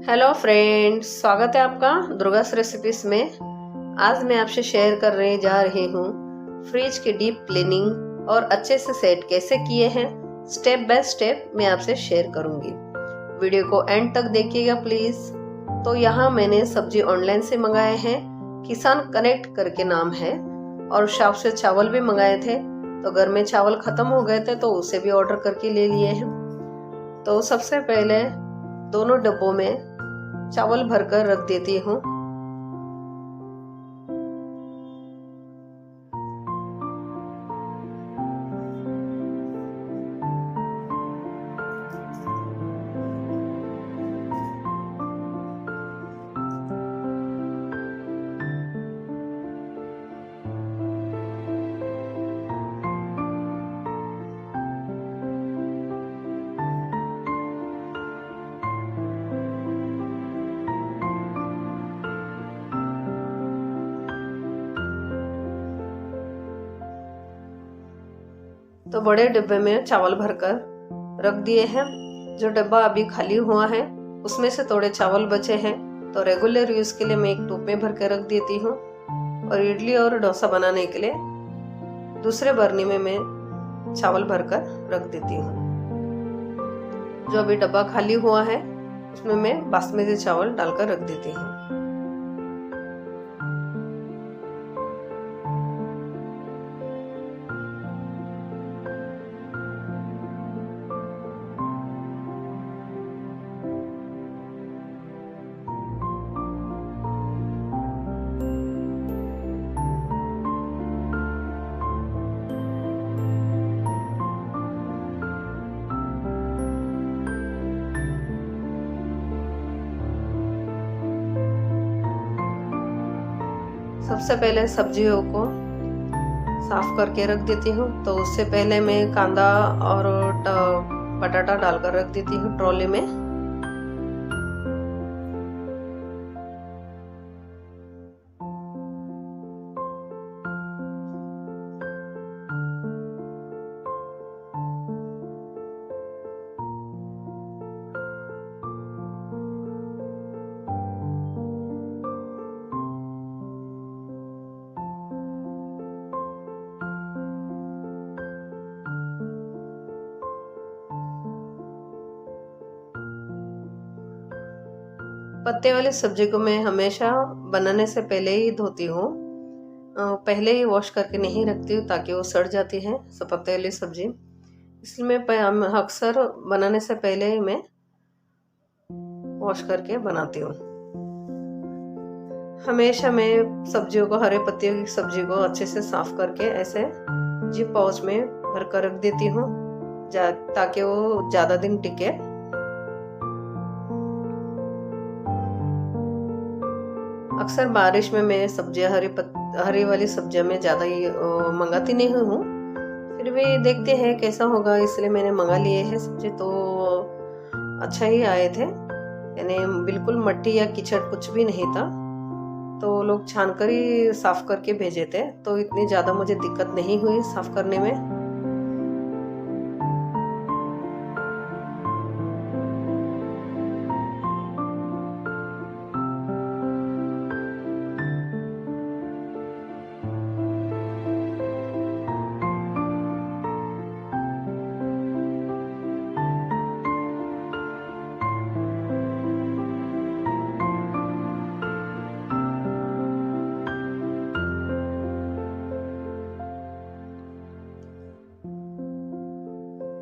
Hello friends, स्वागत है आपका दुर्गास रेसिपीज में। आज मैं आपसे शेयर करने जा रही हूँ फ्रिज की डीप क्लीनिंग और अच्छे से सेट कैसे किए हैं। स्टेप बाय स्टेप मैं आपसे शेयर करूंगी। वीडियो को एंड तक देखिएगा प्लीज। तो यहाँ मैंने सब्जी ऑनलाइन से मंगाए हैं, किसान कनेक्ट करके नाम है, और शॉप से चावल भी मंगाए थे। तो घर में चावल खत्म हो गए थे तो उसे भी ऑर्डर करके ले लिए हैं। तो सबसे पहले दोनों डब्बों में चावल भरकर रख देती हूँ। तो बड़े डिब्बे में चावल भरकर रख दिए हैं। जो डब्बा अभी खाली हुआ है उसमें से थोड़े चावल बचे हैं, तो रेगुलर यूज के लिए मैं एक टोप में भर के रख देती हूँ। और इडली और डोसा बनाने के लिए दूसरे बर्नी में मैं चावल भरकर रख देती हूँ। जो अभी डब्बा खाली हुआ है उसमें मैं बासमती चावल डालकर रख देती हूँ। सबसे पहले सब्जियों को साफ करके रख देती हूँ। तो उससे पहले मैं कांदा और पटाटा डालकर रख देती हूँ ट्रॉली में। पत्ते वाली सब्जी को मैं हमेशा बनाने से पहले ही धोती हूँ। पहले ही वॉश करके नहीं रखती हूँ ताकि वो सड़ जाती है पत्ते वाली सब्जी। इसलिए मैं अक्सर बनाने से पहले ही मैं वॉश करके बनाती हूँ। हमेशा मैं सब्जियों को, हरे पत्तियों की सब्जी को अच्छे से साफ करके ऐसे जिप पाउच में भर कर रख देती हूँ ताकि वो ज्यादा दिन टिके। अक्सर बारिश में मैं सब्जियां हरी वाली सब्जियां में ज़्यादा ही मंगाती नहीं हूँ। फिर भी देखते हैं कैसा होगा, इसलिए मैंने मंगा लिए हैं सब्जी। तो अच्छा ही आए थे, यानी बिल्कुल मट्टी या कीचड़ कुछ भी नहीं था। तो लोग छान कर ही साफ करके भेजे थे, तो इतनी ज़्यादा मुझे दिक्कत नहीं हुई साफ करने में।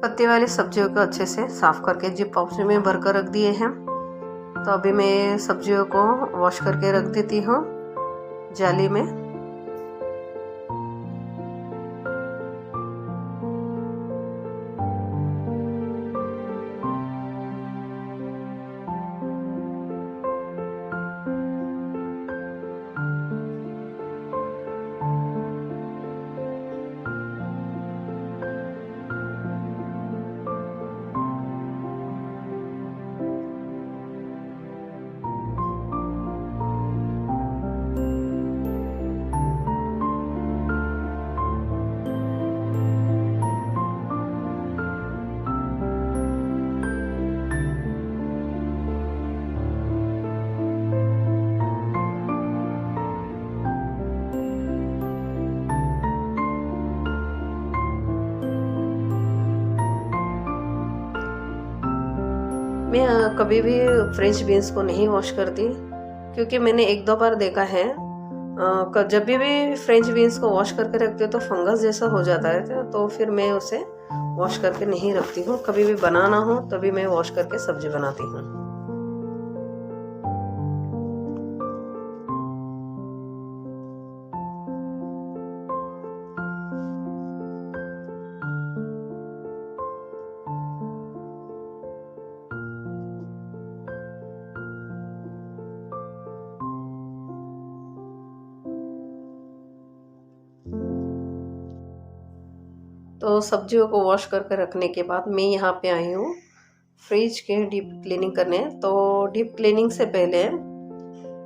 पत्ती वाली सब्जियों को अच्छे से साफ करके जिप पाउच में भर कर रख दिए हैं। तो अभी मैं सब्जियों को वॉश करके रख देती हूँ जाली में। मैं कभी भी फ्रेंच बीन्स को नहीं वॉश करती, क्योंकि मैंने एक दो बार देखा है जब भी फ्रेंच बीन्स को वॉश करके रखती हूँ तो फंगस जैसा हो जाता है, तो फिर मैं उसे वॉश करके नहीं रखती हूँ। कभी भी बनाना हो तभी मैं वॉश करके सब्जी बनाती हूँ। तो सब्जियों को वॉश करके रखने के बाद मैं यहाँ पे आई हूँ फ्रिज के डीप क्लीनिंग करने। तो डीप क्लीनिंग से पहले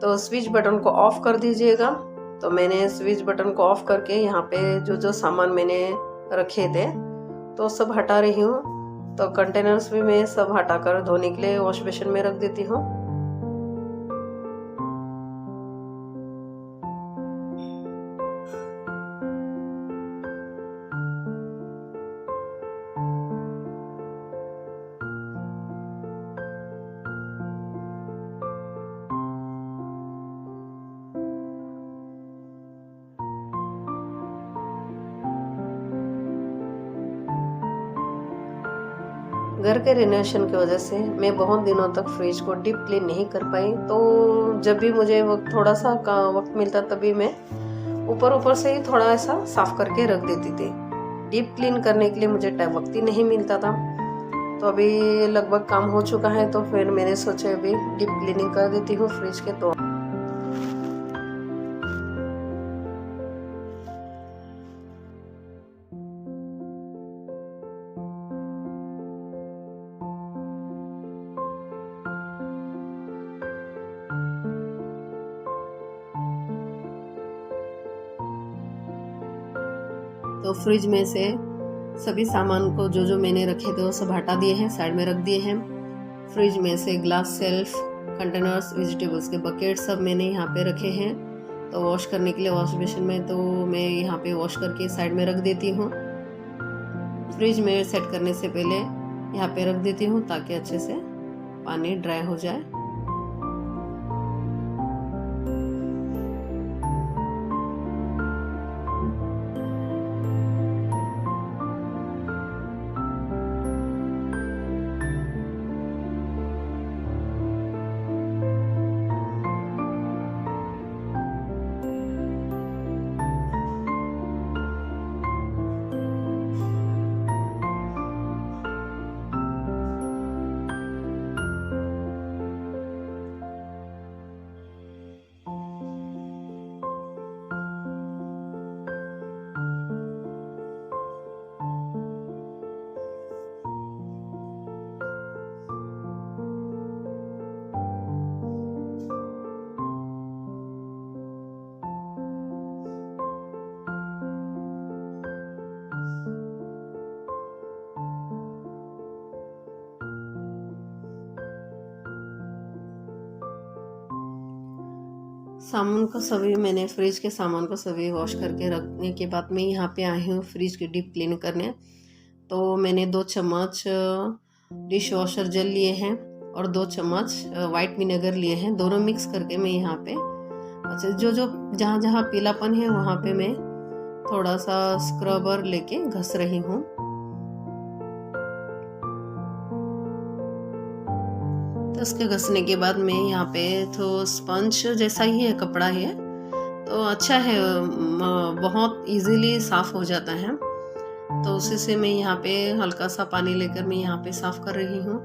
तो स्विच बटन को ऑफ कर दीजिएगा। तो मैंने स्विच बटन को ऑफ करके यहाँ पे जो जो सामान मैंने रखे थे तो सब हटा रही हूँ। तो कंटेनर्स भी मैं सब हटाकर धोने के लिए वॉश बेसिन में रख देती हूँ। घर के रिनोवेशन की वजह से मैं बहुत दिनों तक फ्रिज को डीप क्लीन नहीं कर पाई। तो जब भी मुझे वक्त थोड़ा सा वक्त मिलता तभी मैं ऊपर ऊपर से ही थोड़ा ऐसा साफ करके रख देती थी। डीप क्लीन करने के लिए मुझे टाइम वक्त ही नहीं मिलता था। तो अभी लगभग काम हो चुका है, तो फिर मैंने सोचा अभी डीप क्लीनिंग कर देती हूँ फ्रिज के। तो फ्रिज में से सभी सामान को जो जो मैंने रखे थे वो सब हटा दिए हैं, साइड में रख दिए हैं। फ्रिज में से ग्लास सेल्फ, कंटेनर्स, वेजिटेबल्स के बकेट सब मैंने यहाँ पे रखे हैं। तो वॉश करने के लिए वॉश बेसिन में तो मैं यहाँ पे वॉश करके साइड में रख देती हूँ। फ्रिज में सेट करने से पहले यहाँ पे रख देती हूँ ताकि अच्छे से पानी ड्राई हो जाए। सामान को सभी मैंने फ्रिज के सामान को सभी वॉश करके रखने के बाद मैं यहाँ पे आई हूँ फ्रिज की डीप क्लीन करने। तो मैंने 2 चम्मच डिश वॉशर जेल लिए हैं और 2 चम्मच वाइट विनेगर लिए हैं। दोनों मिक्स करके मैं यहाँ पे अच्छा जो जो जहाँ जहाँ पीलापन है वहाँ पे मैं थोड़ा सा स्क्रबर लेके घस रही हूँ। तो उसके घसने के बाद मैं यहाँ पे तो स्पंज जैसा ही है, कपड़ा है तो अच्छा है, बहुत इजीली साफ हो जाता है। तो उसी से मैं यहाँ पे हल्का सा पानी लेकर मैं यहाँ पे साफ कर रही हूँ।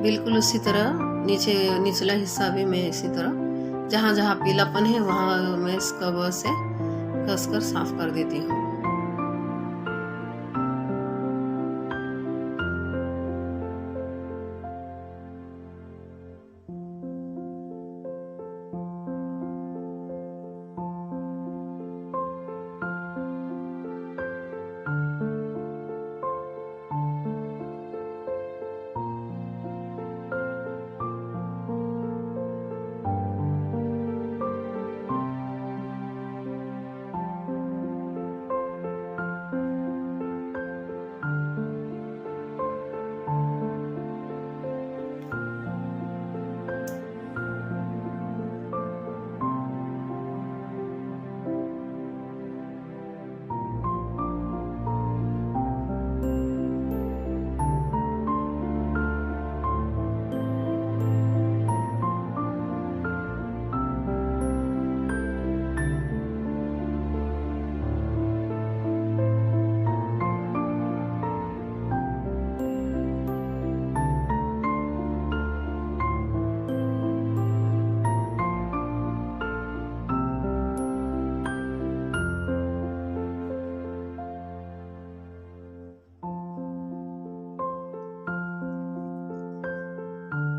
बिल्कुल उसी तरह नीचे निचला हिस्सा भी मैं इसी तरह जहाँ जहाँ पीलापन है वहाँ मैं स्क्रबर से कसकर साफ कर देती हूँ।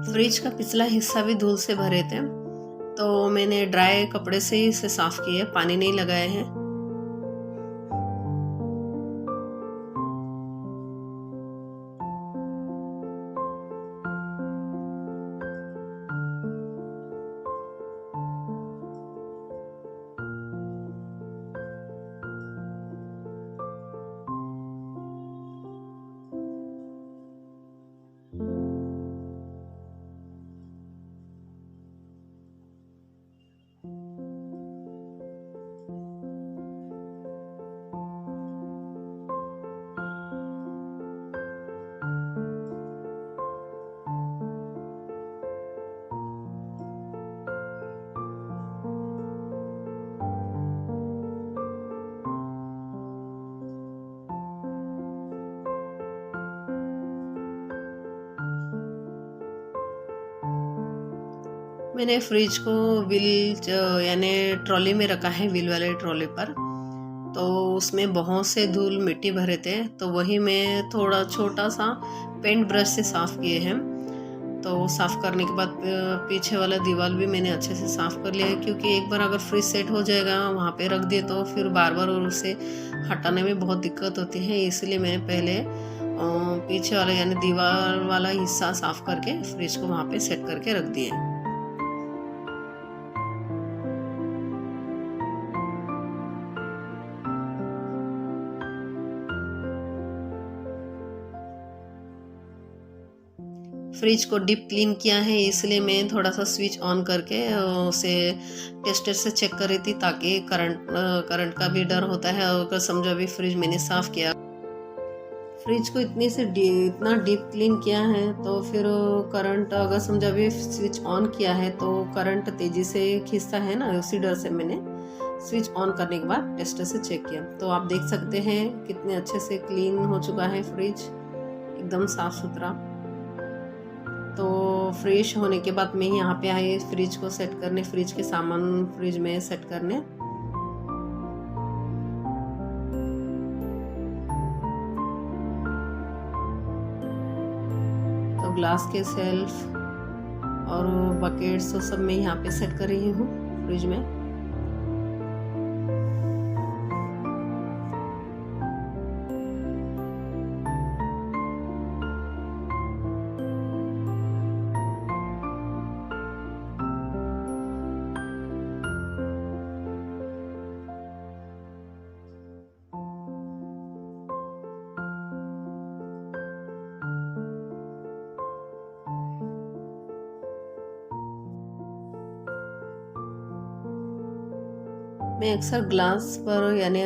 फ्रिज का पिछला हिस्सा भी धूल से भरे थे, तो मैंने ड्राई कपड़े से ही इसे साफ किए, पानी नहीं लगाए हैं। मैंने फ्रिज को व्हील यानी ट्रॉली में रखा है, व्हील वाले ट्रॉली पर। तो उसमें बहुत से धूल मिट्टी भरे थे, तो वही मैं थोड़ा छोटा सा पेंट ब्रश से साफ़ किए हैं। तो साफ़ करने के बाद पीछे वाला दीवार भी मैंने अच्छे से साफ़ कर लिया है, क्योंकि एक बार अगर फ्रिज सेट हो जाएगा वहाँ पे रख दिए तो फिर बार बार और उसे हटाने में बहुत दिक्कत होती है। इसलिए मैंने पहले पीछे वाला यानी दीवार वाला हिस्सा साफ़ करके फ्रिज को वहाँ पे सेट करके रख दिए। फ्रिज को डीप क्लीन किया है, इसलिए मैं थोड़ा सा स्विच ऑन करके उसे टेस्टर से चेक कर रही थी, ताकि करंट का भी डर होता है। अगर समझो अभी फ्रिज मैंने साफ़ किया, फ्रिज को इतना डीप क्लीन किया है, तो फिर करंट अगर समझो अभी स्विच ऑन किया है तो करंट तेज़ी से खींचता है ना, उसी डर से मैंने स्विच ऑन करने के बाद टेस्टर से चेक किया। तो आप देख सकते हैं कितने अच्छे से क्लीन हो चुका है फ्रिज, एकदम साफ़ सुथरा। तो फ्रेश होने के बाद मैं यहाँ पे आई फ्रिज को सेट करने, फ्रिज के सामान फ्रिज में सेट करने। तो ग्लास के सेल्फ और बकेट्स तो सब मैं यहाँ पे सेट कर रही हूँ फ्रिज में। मैं अक्सर ग्लास पर यानी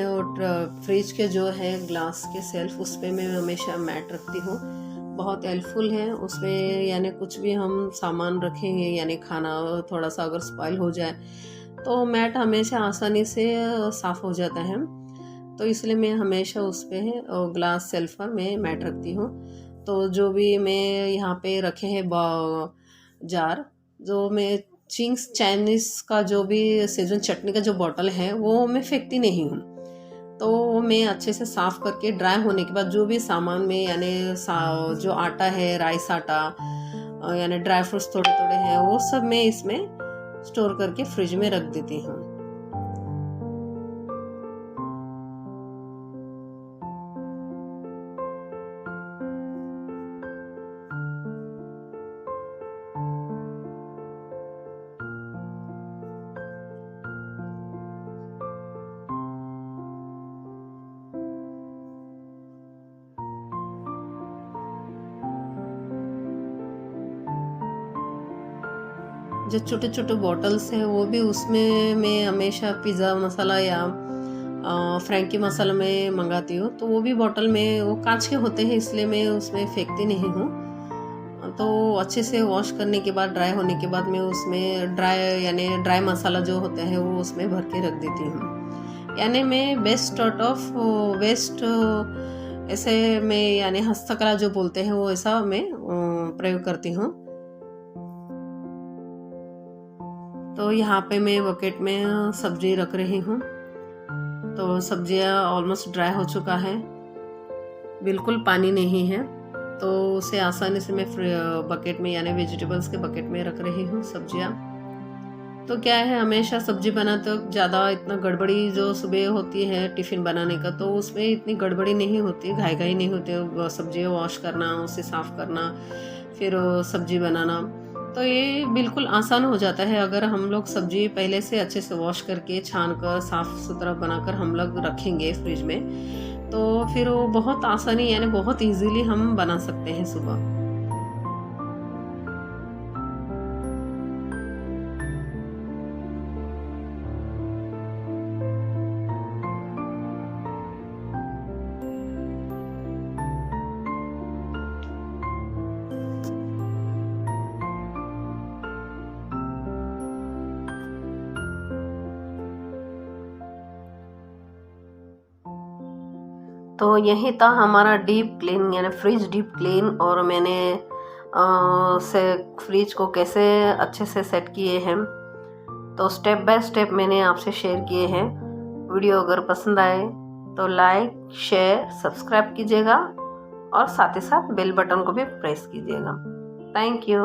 फ्रिज के जो है ग्लास के सेल्फ, उस पर मैं हमेशा मैट रखती हूँ। बहुत हेल्पफुल है उसमें, यानी कुछ भी हम सामान रखेंगे यानी खाना थोड़ा सा अगर स्पॉइल हो जाए तो मैट हमेशा आसानी से साफ़ हो जाता है। तो इसलिए मैं हमेशा उस पर ग्लास सेल्फ पर मैं मैट रखती हूँ। तो जो भी मैं यहाँ पे रखे हैं जार, जो मैं चिंग्स चाइनीज़ का जो भी सेजन चटनी का जो बॉटल है वो मैं फेंकती नहीं हूँ। तो मैं अच्छे से साफ़ करके ड्राई होने के बाद जो भी सामान में यानी जो आटा है, राइस आटा यानी ड्राई फ्रूट्स थोड़े थोड़े हैं, वो सब मैं इसमें स्टोर करके फ्रिज में रख देती हूँ। जो छोटे छोटे बॉटल्स हैं वो भी उसमें मैं हमेशा पिज़्ज़ा मसाला या फ्रैंकी मसाला में मंगाती हूँ। तो वो भी बॉटल में वो कांच के होते हैं, इसलिए मैं उसमें फेंकती नहीं हूँ। तो अच्छे से वॉश करने के बाद, ड्राई होने के बाद मैं उसमें ड्राई मसाला जो होता है वो उसमें भर के रख देती हूँ। यानी मैं बेस्ट आउट ऑफ वेस्ट ऐसे में यानी हस्तकला जो बोलते हैं वो ऐसा मैं प्रयोग करती हूँ। तो यहाँ पे मैं बकेट में सब्जी रख रही हूँ। तो सब्जियाँ ऑलमोस्ट ड्राई हो चुका है, बिल्कुल पानी नहीं है। तो उसे आसानी से मैं बकेट में यानी वेजिटेबल्स के बकेट में रख रही हूँ सब्जियाँ। तो क्या है, हमेशा सब्जी बनाते वक्त ज़्यादा इतना गड़बड़ी जो सुबह होती है टिफ़िन बनाने का, तो उसमें इतनी गड़बड़ी नहीं होती, घाई नहीं होती। सब्जी वॉश करना, उसे साफ़ करना, फिर सब्जी बनाना, तो ये बिल्कुल आसान हो जाता है अगर हम लोग सब्जी पहले से अच्छे से वॉश करके छान कर साफ़ सुथरा बनाकर हम लोग रखेंगे फ्रिज में, तो फिर वो बहुत आसानी यानी बहुत इजीली हम बना सकते हैं सुबह। तो यही था हमारा डीप क्लीन यानी फ्रिज डीप क्लीन, और मैंने से फ्रिज को कैसे अच्छे से सेट किए हैं, तो स्टेप बाय स्टेप मैंने आपसे शेयर किए हैं। वीडियो अगर पसंद आए तो लाइक शेयर सब्सक्राइब कीजिएगा और साथ ही साथ बेल बटन को भी प्रेस कीजिएगा। Thank you.